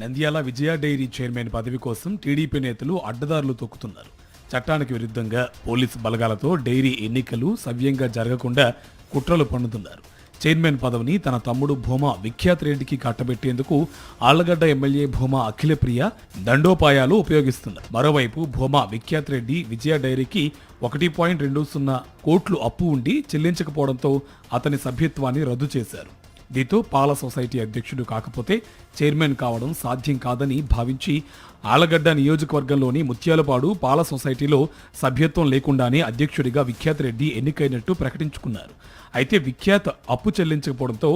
నంద్యాల విజయ dairy chairman పదవి కోసం TDP నేతలు అడ్డదారులు తొక్కుతున్నారు. చట్టానికి విరుద్ధంగా పోలీసు బలగాలతో డైరీ ఎన్నికలు సవ్యంగా జరగకుండా కుట్రలు పన్నుతున్నారు. చైర్మన్ పదవిని తన తమ్ముడు భూమా విఖ్యాత్ రెడ్డికి కట్టబెట్టేందుకు ఆళ్లగడ్డ ఎమ్మెల్యే భూమా అఖిలప్రియ దండోపాయాలు ఉపయోగిస్తున్నారు. మరోవైపు భూమా విఖ్యాత్ రెడ్డి విజయ డైరీకి 1.20 కోట్లు అప్పు ఉండి చెల్లించకపోవడంతో అతని సభ్యత్వాన్ని రద్దు చేశారు. దీంతో పాల సొసైటీ అధ్యక్షుడు కాకపోతే చైర్మన్ కావడం సాధ్యం కాదని భావించి ఆళ్లగడ్డ నియోజకవర్గంలోని ముత్యాలపాడు పాల సొసైటీలో సభ్యత్వం లేకుండానే అధ్యక్షుడిగా విఖ్యాత్ రెడ్డి ఎన్నికైనట్టు ప్రకటించుకున్నారు. అయితే విఖ్యాత్ అప్పు చెల్లించకపోవడంతో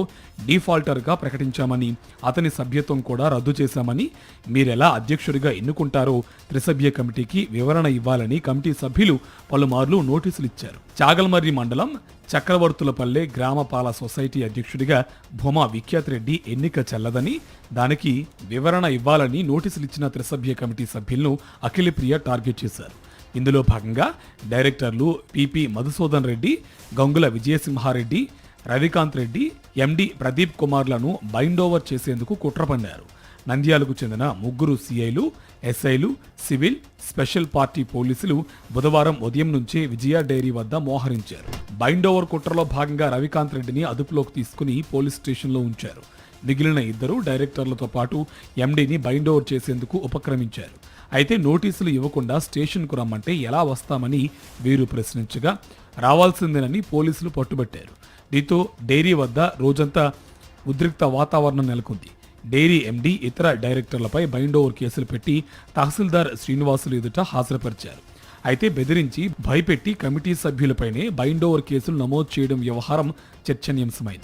డిఫాల్టర్గా ప్రకటించామని, అతని సభ్యత్వం కూడా రద్దు చేశామని, మీరెలా అధ్యక్షుడిగా ఎన్నుకుంటారో త్రిసభ్య కమిటీకి వివరణ ఇవ్వాలని కమిటీ సభ్యులు పలుమార్లు నోటీసులు ఇచ్చారు. చాగల్మర్రి మండలం చక్రవర్తులపల్లె గ్రామ పాల సొసైటీ అధ్యక్షుడిగా భూమా విఖ్యాత్ రెడ్డి ఎన్నిక చెల్లదని, దానికి వివరణ ఇవ్వాలని నోటీసులు ఇచ్చిన త్రిసభ్య కమిటీ సభ్యులను అఖిలప్రియ టార్గెట్ చేశారు. ఇందులో భాగంగా డైరెక్టర్లు పిపి మధుసూదన్ రెడ్డి, గంగుల విజయసింహారెడ్డి, రవికాంత్ రెడ్డి, ఎండి ప్రదీప్ కుమార్లను బైండ్ ఓవర్ చేసేందుకు కుట్ర పన్నారు. నంద్యాలకు చెందిన 3 సిఐలు, ఎస్ఐలు, సివిల్, స్పెషల్ పార్టీ పోలీసులు బుధవారం ఉదయం నుంచే విజయ డైరీ వద్ద మోహరించారు. బైండ్ ఓవర్ కుట్రలో భాగంగా రవికాంత్ రెడ్డిని అదుపులోకి తీసుకుని పోలీస్ స్టేషన్లో ఉంచారు. మిగిలిన 2 డైరెక్టర్లతో పాటు ఎండీని బైండ్ ఓవర్ చేసేందుకు ఉపక్రమించారు. అయితే నోటీసులు ఇవ్వకుండా స్టేషన్కు రమ్మంటే ఎలా వస్తామని వీరు ప్రశ్నించగా రావాల్సిందేనని పోలీసులు పట్టుబట్టారు. దీంతో డైరీ వద్ద రోజంతా ఉద్రిక్త వాతావరణం నెలకొంది. డైరీ ఎండీ, ఇతర డైరెక్టర్లపై బైండ్ ఓవర్ కేసులు పెట్టి తహసీల్దార్ శ్రీనివాసులు ఎదుట హాజరుపరిచారు. అయితే బెదిరించి భయపెట్టి కమిటీ సభ్యులపైనే బైండ్ ఓవర్ కేసులు నమోదు చేయడం వ్యవహారం చర్చనీయాంశమైంది.